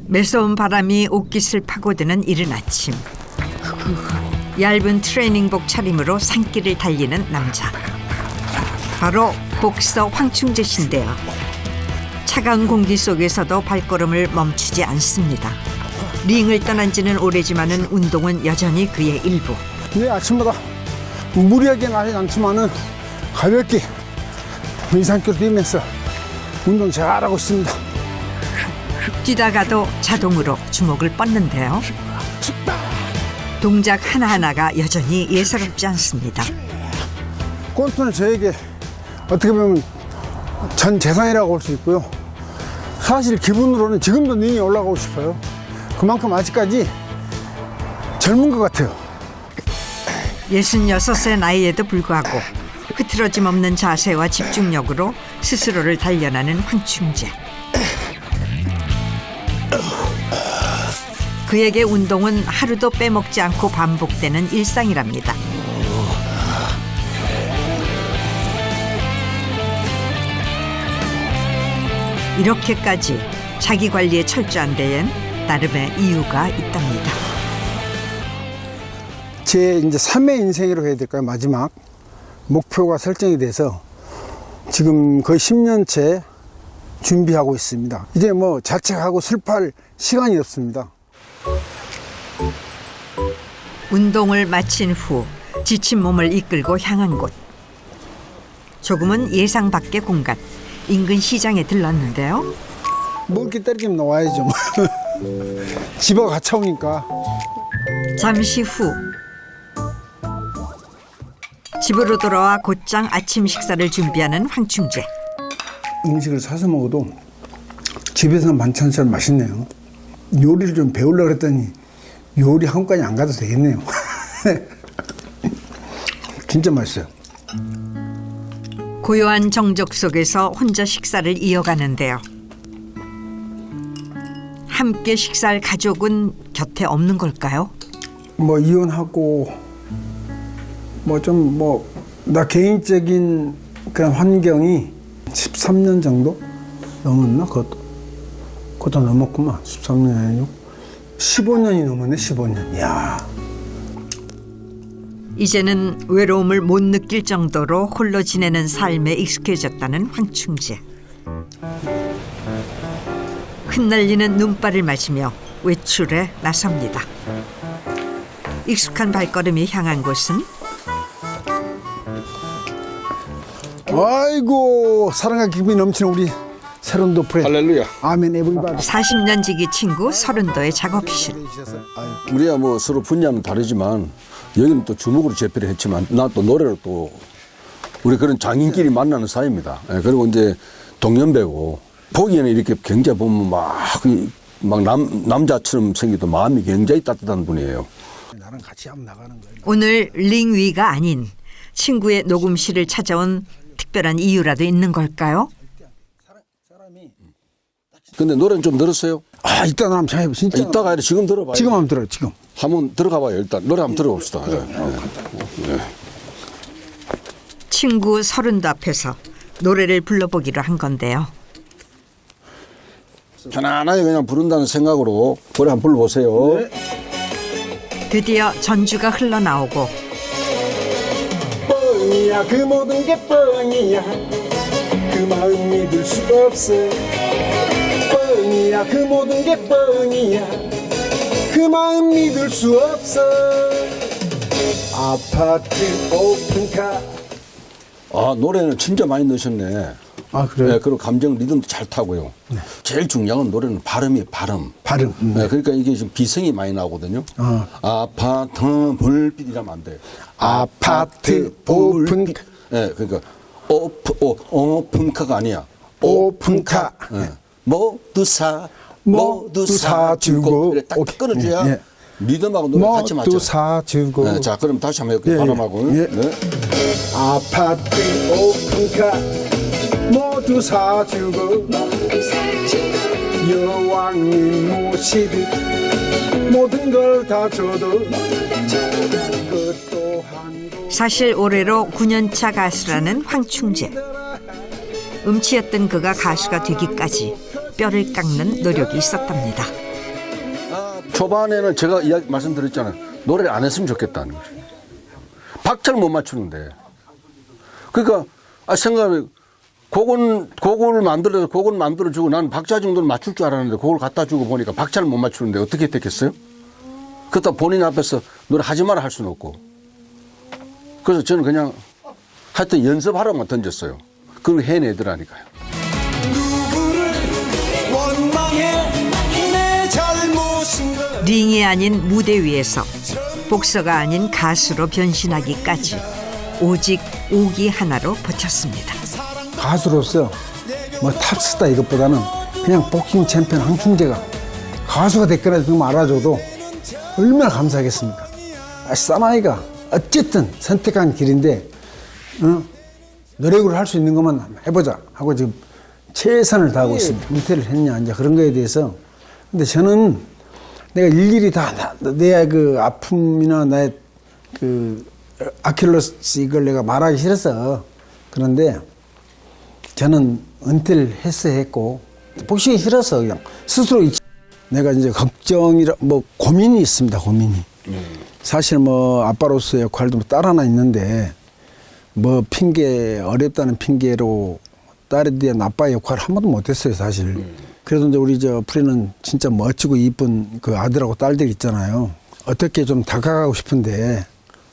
매서운 바람이 옷깃을 파고드는 이른 아침. 얇은 트레이닝복 차림으로 산길을 달리는 남자. 바로 복서 황충재 씨인데요. 차가운 공기 속에서도 발걸음을 멈추지 않습니다. 링을 떠난 지는 오래지만은 운동은 여전히 그의 일부. 네, 아침마다 무리하게는 하지 않지만은 가볍게 산길 뛰면서 운동 잘하고 있습니다. 뛰다가도 자동으로 주먹을 뻗는데요. 동작 하나하나가 여전히 예사롭지 않습니다. 권투는 저에게 어떻게 보면 전 재산이라고 볼 수 있고요. 사실 기분으로는 지금도 링에 올라가고 싶어요. 그만큼 아직까지 젊은 것 같아요. 66세 나이에도 불구하고 흐트러짐 없는 자세와 집중력으로 스스로를 단련하는 황충재. 그에게 운동은 하루도 빼먹지 않고 반복되는 일상이랍니다. 이렇게까지 자기 관리에 철저한 데엔 나름의 이유가 있답니다. 제 이제 3회 인생이라고 해야 될까요? 마지막 목표가 설정이 돼서 지금 거의 10년째 준비하고 있습니다. 이제 뭐 자책하고 슬퍼할 시간이 없습니다. 운동을 마친 후 지친 몸을 이끌고 향한 곳. 조금은 예상 밖의 공간, 인근 시장에 들렀는데요. 먹을 게 떨어지면 나와야죠. 집하고 같이 오니까. 잠시 후 집으로 돌아와 곧장 아침 식사를 준비하는 황충재. 음식을 사서 먹어도 집에서 만찬처럼 맛있네요. 요리를 좀 배우려고 했더니 요리 학원까지 안 가도 되겠네요. 진짜 맛있어요. 고요한 정적 속에서 혼자 식사를 이어가는데요. 함께 식사할 가족은 곁에 없는 걸까요? 뭐 이혼하고 나 개인적인 그런 환경이 13년 정도 넘었나? 그것도 넘었구만. 13년이 아니고 15년이 넘었네. 15년. 이야. 이제는 외로움을 못 느낄 정도로 홀로 지내는 삶에 익숙해졌다는 황충재. 흩날리는 눈발을 맞으며 외출에 나섭니다. 익숙한 발걸음이 향한 곳은 아이고, 사랑과 기쁨이 넘치는 우리 새로운 도프레. 할렐루야. 아멘. 에브리바디. 40년 지기 친구 서른도의 작업실. 우리야 뭐 서로 분야는 다르지만 여기는 또 주목으로 제패를 했지만 나 또 노래를 또 우리 그런 장인끼리 만나는 사이입니다. 예, 그리고 이제 동년배고 보기에는 이렇게 굉장히 보면 막 남자처럼 생기도 마음이 굉장히 따뜻한 분이에요. 나랑 같이 한번 나가는 거예요. 오늘 링 위가 아닌 친구의 녹음실을 찾아온 특별한 이유라도 있는 걸까요? 근데 노래는 좀 들었어요? 이따 한번 잘 해봐. 진짜. 이따가 아니라 지금 들어봐요. 지금 한번 들어요. 지금. 한번 들어가 봐요. 일단 노래 한번 들어봅시다. 친구 서른도 앞에서 노래를 불러보기로 한 건데요. 편안하게 그냥 부른다는 생각으로 노래 한번 불러보세요. 네. 드디어 전주가 흘러나오고 뻥이야, 그 모든 게 뻥이야. 그 마음 믿을 수가 없어. 뻥이야, 그 모든 게 뻥이야. 그 마음 믿을 수 없어. 아파트 오픈카. 노래는 진짜 많이 넣으셨네. 그래요? 네, 그리고 감정 리듬도 잘 타고요. 네. 제일 중요한 건 노래는 발음이에요. 발음. 네, 그러니까 이게 지금 비성이 많이 나오거든요. 아파트 불빛이라면 안 돼요. 아파트 오픈카. 네, 그러니까 오픈카가 아니야. 오픈카. 네. 모두 사주고. 그래, 딱 끊어줘야 예. 리듬하고 노래 같이 맞죠. 모두 사주고. 네, 자, 그럼 다시 한번 해볼게요. 발음하고. 예. 네. 아파트 오픈카 모두 사주고 여왕님 모시듯 모든 걸 다 줘도 그 또한 사실 올해로 9년차 가수라는 황충재. 음치였던 그가 가수가 되기까지 뼈를 깎는 노력이 있었답니다. 초반에는 제가 말씀드렸잖아요. 노래를 안 했으면 좋겠다는 거죠. 박자를 못 맞추는데. 그러니까 생각을 곡을 만들어주고 난 박자 정도는 맞출 줄 알았는데 곡을 갖다 주고 보니까 박자를 못 맞추는데 어떻게 됐겠어요? 그렇다 본인 앞에서 노래 하지 마라 할 수는 없고. 그래서 저는 그냥 하여튼 연습하라고만 던졌어요. 그걸 해내더라니까요. 링이 아닌 무대 위에서 복서가 아닌 가수로 변신하기까지 오직 오기 하나로 버텼습니다. 가수로서 뭐 탑스타 이것보다는 그냥 복싱 챔피언 황충재가 가수가 됐거나 좀 알아줘도 얼마나 감사하겠습니까? 사나이가 어쨌든 선택한 길인데 노력을 할 수 있는 것만 해보자 하고 지금 최선을 다하고 있습니다. 은퇴를 했냐 이제 그런 거에 대해서. 근데 저는 내가 일일이 다 내 그 아픔이나 나의 그 아킬레스 이걸 내가 말하기 싫어서 그런데 저는 은퇴를 했고 복싱이 싫어서 그냥 스스로 내가 이제 걱정이라 뭐 고민이 있습니다. 고민이 사실 뭐 아빠로서의 역할도 딸 하나 있는데 뭐 핑계 어렵다는 핑계로 딸에 대한 아빠의 역할을 한 번도 못했어요 사실. 그래도 이제 우리 저 프리는 진짜 멋지고 이쁜 그 아들하고 딸들 있잖아요. 어떻게 좀 다가가고 싶은데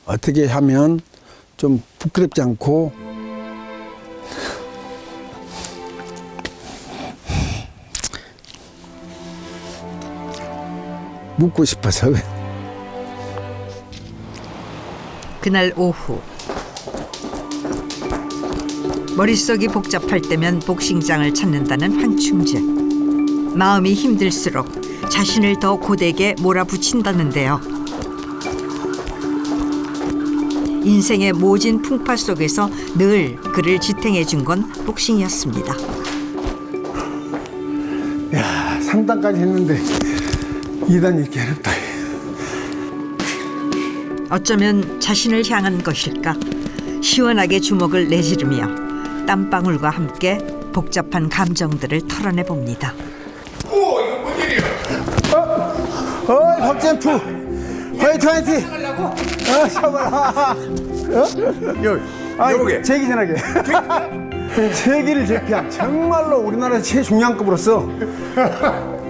어떻게 하면 좀 부끄럽지 않고 묻고 싶어서. 그날 오후 머릿속이 복잡할 때면 복싱장을 찾는다는 황충재. 마음이 힘들수록 자신을 더 고되게 몰아붙인다는데요. 인생의 모진 풍파 속에서 늘 그를 지탱해 준 건 복싱이었습니다. 야 3단까지 했는데 2단 이렇게 어렵다. 어쩌면 자신을 향한 것일까? 시원하게 주먹을 내지르며 땀방울과 함께 복잡한 감정들을 털어내 봅니다. 오, 이거 뭔 일이야? 어이 박젠프 화이팅 화이팅. 샤바라. 여보게. 제기 전하게. 세계를 제패한 정말로 우리나라 최중량급으로서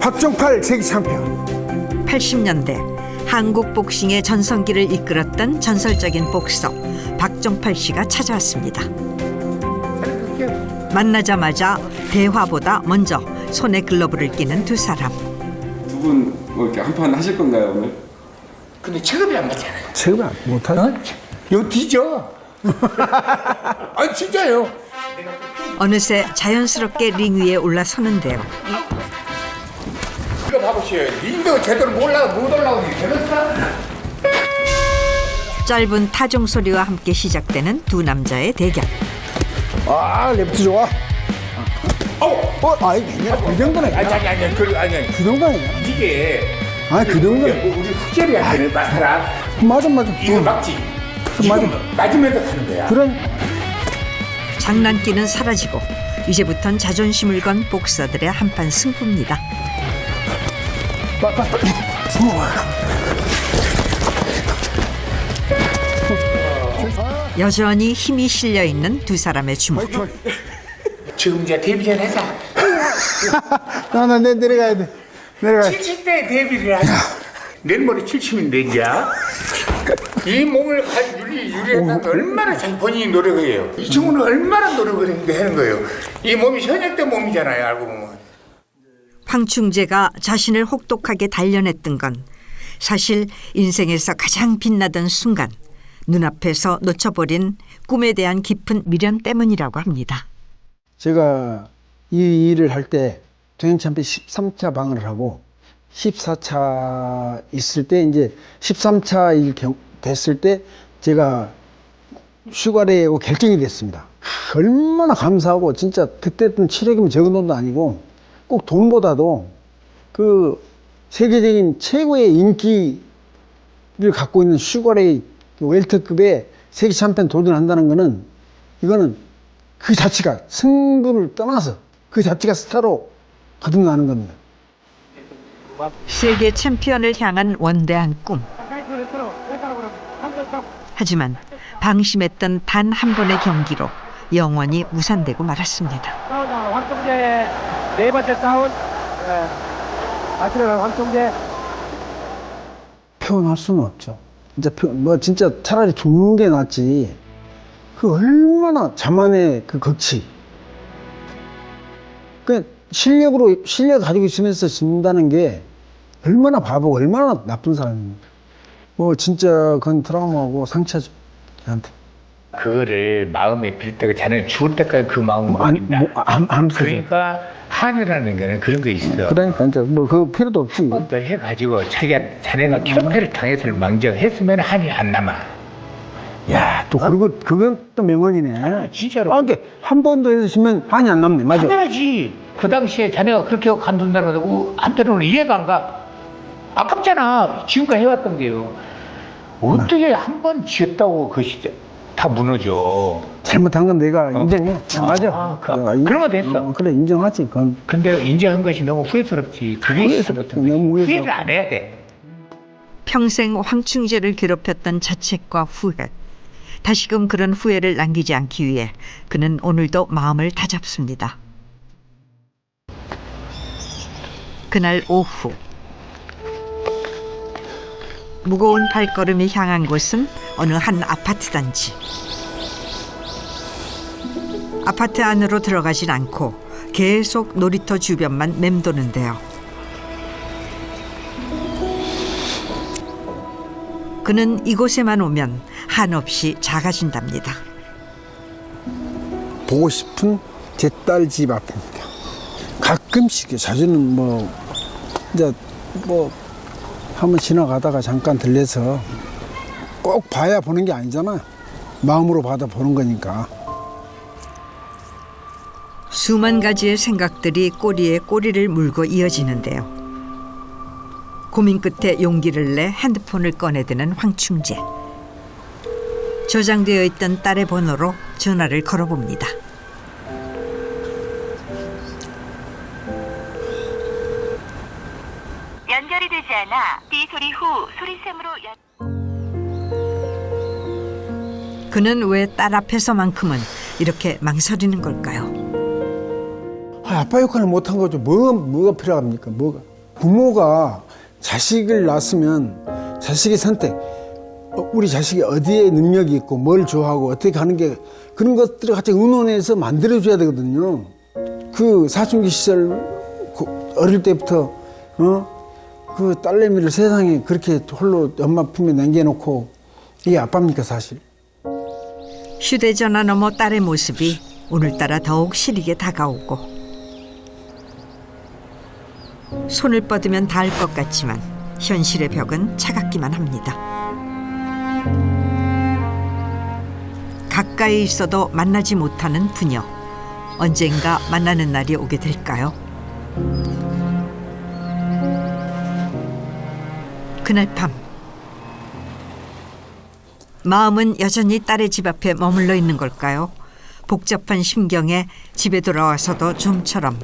박종팔 세계 챔피언. 80년대 한국 복싱의 전성기를 이끌었던 전설적인 복서 박종팔 씨가 찾아왔습니다. 만나자마자 대화보다 먼저 손에 글러브를 끼는 두 사람. 두 분 뭐 이렇게 한판 하실 건가요 오늘? 근데 체급이 안 맞잖아요. 체급 못하죠? 이거 뒤져. 아니 진짜요. 어느새 자연스럽게 링 위에 올라서는데요. 이거 봐보세요. 링도 제대로 못 올라오니 되겠어? 짧은 타종 소리와 함께 시작되는 두 남자의 대결. 아 레프트 좋아. 아이 그 정도는 아니 그 정도 아니야. 이게 그 정도는 뭐 우리 흑제비한테는 맞아라. 맞아. 이거 맞지? 맞아. 지금 맞으면서 하는 거야. 그런 장난기는 사라지고 이제부턴 자존심을 건 복서들의 한판 승부입니다. 여전히 힘이 실려 있는 두 사람의 주먹. 지금 이제 데뷔를 하자. 나 내려가야 돼. 내려가야 돼. 70대 데뷔를 하자. 내일 모레 70인데 이제 이 몸을 가지고 유리했는데 얼마나 자기 본인이 노력해요. 이 친구는 얼마나 노력을 하는 거예요. 이 몸이 현역된 몸이잖아요. 알고 보면. 황충재가 자신을 혹독하게 단련했던 건 사실 인생에서 가장 빛나던 순간 눈앞에서 놓쳐버린 꿈에 대한 깊은 미련 때문이라고 합니다. 제가 이 일을 할 때 동행참패 13차 방어를 하고 14차 있을 때 이제 13차 일 됐을 때 제가 휴가를 결정이 됐습니다. 얼마나 감사하고 진짜 그때는 체력이면 적은 돈도 아니고 꼭 돈보다도 그 세계적인 최고의 인기를 갖고 있는 슈가레이 웰터급의 세계 챔피언 도전한다는 거는 이거는 그 자체가 승부를 떠나서 그 자체가 스타로 거듭나는 겁니다. 세계 챔피언을 향한 원대한 꿈. 하지만 방심했던 단 한 번의 경기로 영원히 무산되고 말았습니다. 황종재의 네 번째 다운. 마지막은 황종재. 표현할 수는 없죠. 진짜 차라리 죽는 게 낫지. 그 얼마나 자만의 그 극치. 그 실력 가지고 있으면서 진다는 게 얼마나 바보고 얼마나 나쁜 사람입니까. 진짜 그건 트라우마고 상처죠, 저한테. 그거를 마음에 빌 때가 자네는 죽을 때까지 그 마음을 안 그러니까 한이라는 거는 그런 거 있어. 그러니까 이제 그 필요도 없지. 또 해가지고 자네가 킬패를 당해서 망정했으면 한이 안 남아. 야, 또 그건 또 명언이네. 진짜로. 그러니까 한 번도 했으면 한이 안 남네. 맞아. 당연하지. 그 당시에 자네가 그렇게 간둔다고 한편으로는 이해가 안 가. 아깝잖아. 지금까지 해왔던 게요. 어떻게 한 번 지었다고 그것이 다 무너져. 잘못한 건 내가 인정해. 맞아. 그러면 됐어. 그래, 인정하지. 그건. 근데 인정한 것이 너무 후회스럽지. 그게 후회스럽지. 너무 후회를 안 해야 돼. 평생 황충재를 괴롭혔던 자책과 후회. 다시금 그런 후회를 남기지 않기 위해 그는 오늘도 마음을 다잡습니다. 그날 오후 무거운 발걸음이 향한 곳은 어느 한 아파트 단지. 아파트 안으로 들어가진 않고 계속 놀이터 주변만 맴도는데요. 그는 이곳에만 오면 한없이 작아진답니다. 보고 싶은 제 딸 집 앞입니다. 가끔씩 자주는 이제 한번 지나가다가 잠깐 들려서 꼭 봐야 보는 게 아니잖아. 마음으로 받아 보는 거니까. 수만 가지의 생각들이 꼬리에 꼬리를 물고 이어지는데요. 고민 끝에 용기를 내 핸드폰을 꺼내드는 황충재. 저장되어 있던 딸의 번호로 전화를 걸어봅니다. 연결이 되지 않아 삐 소리 후 소리샘으로 그는 왜 딸 앞에서만큼은 이렇게 망설이는 걸까요? 아빠 역할을 못한 거죠. 뭐가 필요합니까? 부모가 자식을 낳았으면 자식의 선택, 우리 자식이 어디에 능력이 있고 뭘 좋아하고 어떻게 하는 게 그런 것들을 같이 의논해서 만들어줘야 되거든요. 그 사춘기 시절 어릴 때부터 그 딸내미를 세상에 그렇게 홀로 엄마 품에 남겨놓고 이게 아빠입니까 사실? 휴대전화 너머 딸의 모습이 오늘따라 더욱 시리게 다가오고 손을 뻗으면 닿을 것 같지만 현실의 벽은 차갑기만 합니다. 가까이 있어도 만나지 못하는 부녀. 언젠가 만나는 날이 오게 될까요? 그날 밤 마음은 여전히 딸의 집 앞에 머물러 있는 걸까요? 복잡한 심경에 집에 돌아와서도 좀처럼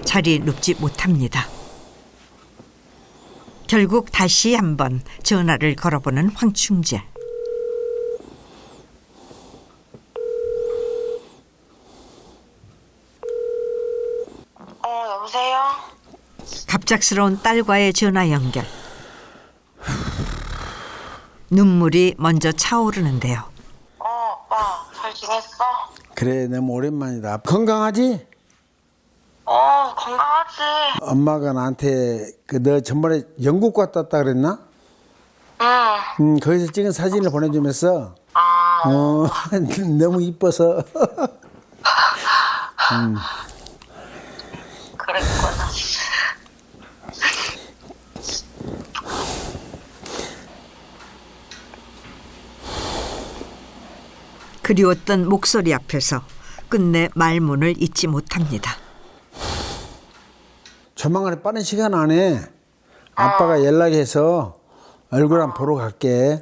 자리에 눕지 못합니다. 결국 다시 한번 전화를 걸어보는 황충재. 여보세요? 갑작스러운 딸과의 전화 연결. 눈물이 먼저 차오르는데요. 오빠 잘 지냈어? 그래, 너무 오랜만이다. 건강하지? 건강하지. 엄마가 나한테 너 전번에 영국 갔다 왔다 그랬나? 응. 거기서 찍은 사진을 보내주면서 너무 이뻐서 그랬구나. 그리웠던 목소리 앞에서 끝내 말문을 잇지 못합니다. 조만간에 빠른 시간 안에 아빠가 연락해서 얼굴 한번 보러 갈게.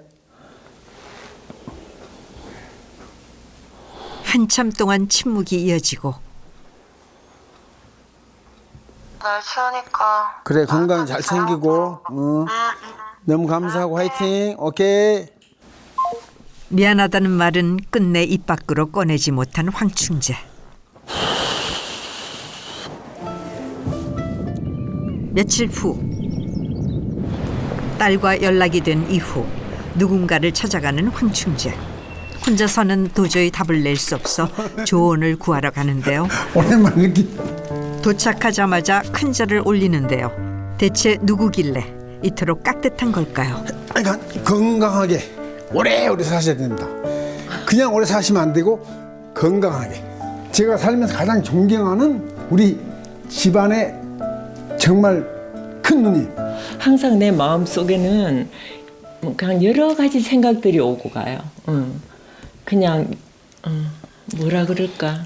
한참 동안 침묵이 이어지고 날 키우니까. 그래, 건강 잘 챙기고. 너무 감사하고 화이팅. 오케이. 미안하다는 말은 끝내 입 밖으로 꺼내지 못한 황충재. 며칠 후 딸과 연락이 된 이후 누군가를 찾아가는 황충재. 혼자서는 도저히 답을 낼 수 없어 조언을 구하러 가는데요. 오랜만에 이렇게. 도착하자마자 큰 절을 올리는데요. 대체 누구길래 이토록 깍듯한 걸까요? 그러니까 건강하게 오래오래 사셔야 된다. 그냥 오래 사시면 안 되고 건강하게. 제가 살면서 가장 존경하는 우리 집안의 정말 큰 누님. 항상 내 마음속에는 그냥 여러 가지 생각들이 오고 가요. 그냥 뭐라 그럴까.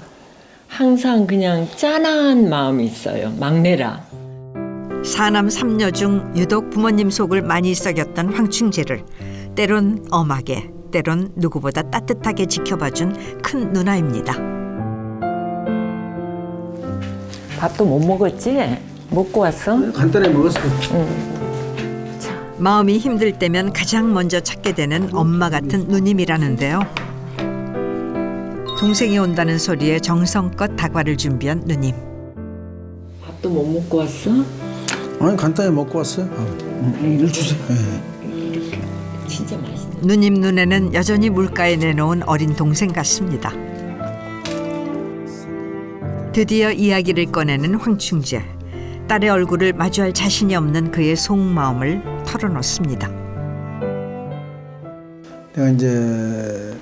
항상 그냥 짠한 마음이 있어요. 막내라. 사남 삼녀 중 유독 부모님 속을 많이 썩였던 황충재를 때론 엄하게 때론 누구보다 따뜻하게 지켜봐준 큰 누나입니다. 밥도 못 먹었지? 먹고 왔어? 간단히 먹었어요. 마음이 힘들 때면 가장 먼저 찾게 되는 엄마 같은 누님이라는데요. 동생이 온다는 소리에 정성껏 다과를 준비한 누님. 밥도 못 먹고 왔어? 아니, 간단히 먹고 왔어요. 일 주세요. 진짜 맛있네. 누님 눈에는 여전히 물가에 내놓은 어린 동생 같습니다. 드디어 이야기를 꺼내는 황충재. 딸의 얼굴을 마주할 자신이 없는 그의 속마음을 털어놓습니다. 내가 이제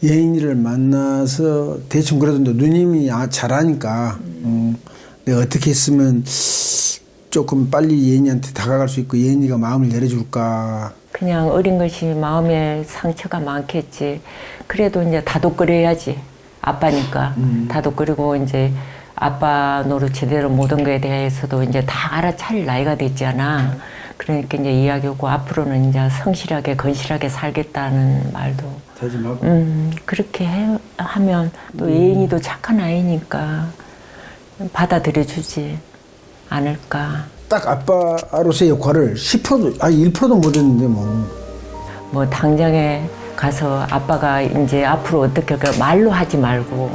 예인이를 만나서 대충 그래도 누님이 잘하니까 내가 어떻게 했으면 조금 빨리 예인이한테 다가갈 수 있고 예인이가 마음을 열어줄까. 그냥 어린 것이 마음에 상처가 많겠지. 그래도 이제 다독거려야지. 아빠니까. 다독거리고 이제 아빠 노릇 제대로 모든 거에 대해서도 이제 다 알아차릴 나이가 됐잖아. 그러니까 이제 이야기하고 앞으로는 이제 성실하게 건실하게 살겠다는 말도. 그렇게 하면 또 예인이도 착한 아이니까 받아들여주지 않을까. 딱 아빠로서의 역할을 10%도, 아니 1%도 못했는데 뭐. 뭐 당장에 가서 아빠가 이제 앞으로 어떻게 할까 말로 하지 말고.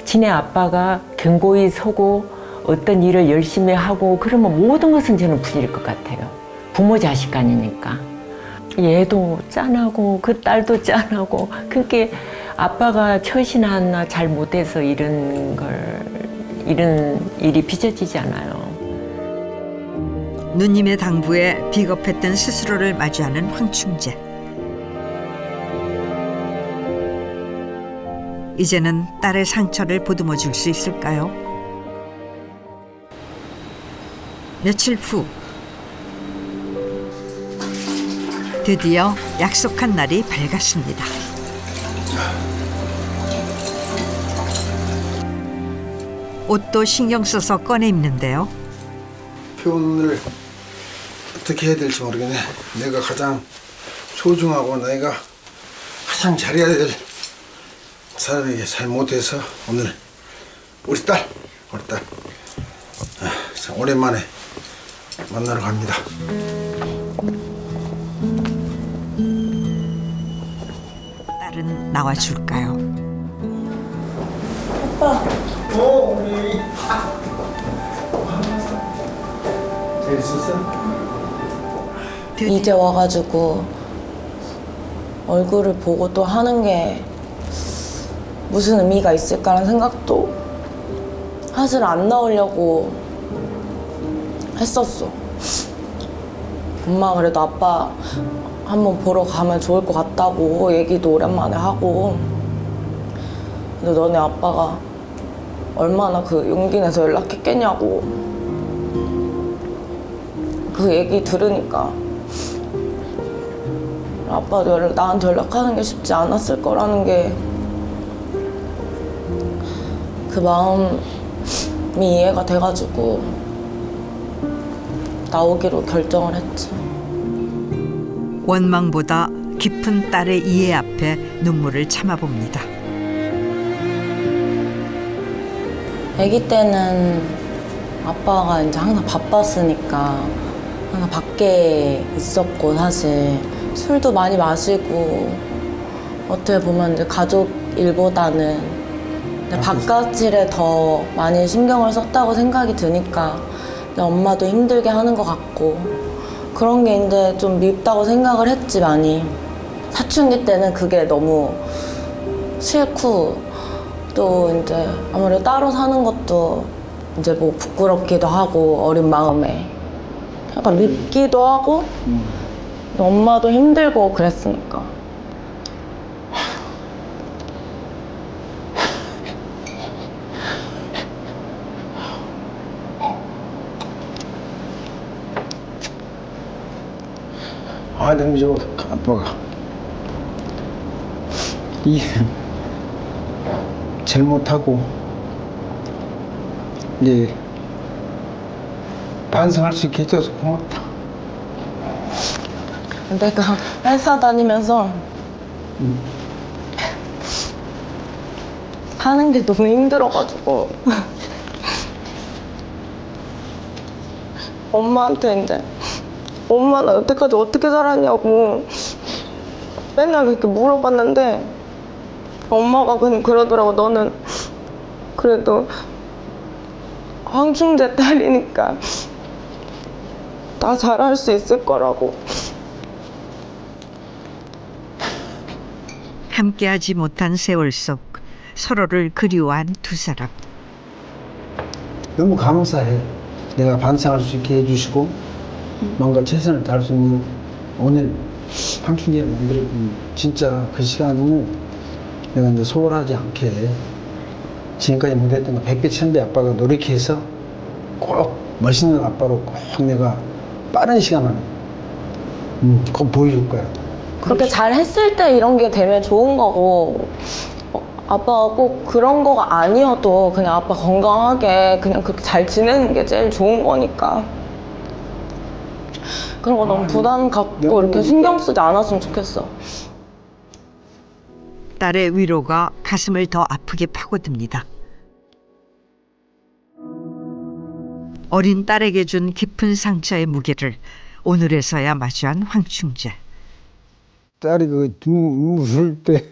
지네 아빠가 견고히 서고 어떤 일을 열심히 하고 그러면 모든 것은 저는 풀릴 것 같아요. 부모 자식 간이니까. 얘도 짠하고 그 딸도 짠하고 그렇게 아빠가 처신 하나 잘 못해서 이런 일이 빚어지잖아요. 누님의 당부에 비겁했던 스스로를 마주하는 황충재. 이제는 딸의 상처를 보듬어 줄 수 있을까요? 며칠 후 드디어 약속한 날이 밝았습니다. 옷도 신경 써서 꺼내 입는데요. 표현을 어떻게 해야 될지 모르겠네. 내가 가장 소중하고 내가 가장 잘해야 될 사람에게 잘 못해서 오늘 우리 딸 자, 오랜만에 만나러 갑니다. 딸은 나와줄까요? 우리 잘 있었어? 이제 와가지고 얼굴을 보고 또 하는 게 무슨 의미가 있을까라는 생각도 사실 안 나오려고 했었어. 엄마가 그래도 아빠 한번 보러 가면 좋을 것 같다고 얘기도 오랜만에 하고. 근데 너네 아빠가 얼마나 그 용기 내서 연락했겠냐고. 그 얘기 들으니까 아빠도 나한테 연락하는 게 쉽지 않았을 거라는 게 그 마음이 이해가 돼가지고 나오기로 결정을 했지. 원망보다 깊은 딸의 이해 앞에 눈물을 참아봅니다. 아기 때는 아빠가 이제 항상 바빴으니까 항상 밖에 있었고, 사실 술도 많이 마시고, 어떻게 보면 이제 가족 일보다는 바깥 일에 더 많이 신경을 썼다고 생각이 드니까 이제 엄마도 힘들게 하는 것 같고, 그런 게 이제 좀 밉다고 생각을 했지, 많이. 사춘기 때는 그게 너무 싫고, 또 이제 아무래도 따로 사는 것도 이제 뭐 부끄럽기도 하고, 어린 마음에 약간 밉기도 하고, 엄마도 힘들고 그랬으니까. 아, 너무 좋아. 아빠가 이 잘못하고 이제 반성할 수 있게 해줘서 고맙다. 내가 회사 다니면서 하는 게 너무 힘들어가지고 엄마한테 이제 엄마 나 여태까지 어떻게 살았냐고 맨날 그렇게 물어봤는데, 엄마가 그냥 그러더라고. 너는 그래도 황충재 딸이니까 다 잘할 수 있을 거라고. 함께하지 못한 세월 속 서로를 그리워한 두 사람. 너무 감사해. 내가 반성할 수 있게 해주시고 뭔가 최선을 다할 수 있는 오늘 황충재를 만들고, 진짜 그 시간을 내가 이제 소홀하지 않게 지금까지 못했던 거 100배 1000배 아빠가 노력해서 꼭 멋있는 아빠로 꼭 내가 빠른 시간 안에 꼭 보여줄 거야. 그렇게 잘 했을 때 이런 게 되면 좋은 거고, 아빠가 꼭 그런 거가 아니어도 그냥 아빠 건강하게 그냥 그렇게 잘 지내는 게 제일 좋은 거니까. 그런 거 너무 부담 갖고 이렇게 신경 쓰지 않았으면 좋겠어. 딸의 위로가 가슴을 더 아프게 파고듭니다. 어린 딸에게 준 깊은 상처의 무게를 오늘에서야 마주한 황충재. 딸이 그 웃을 때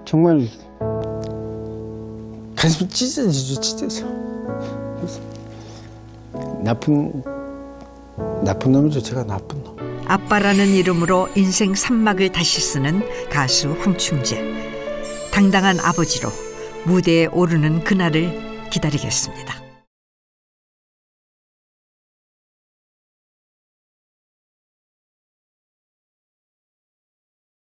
정말 가슴이 찢어지죠, 찢어져. 나쁜 놈이죠, 제가 나쁜 놈. 아빠라는 이름으로 인생 3막을 다시 쓰는 가수 황충재. 당당한 아버지로 무대에 오르는 그날을 기다리겠습니다.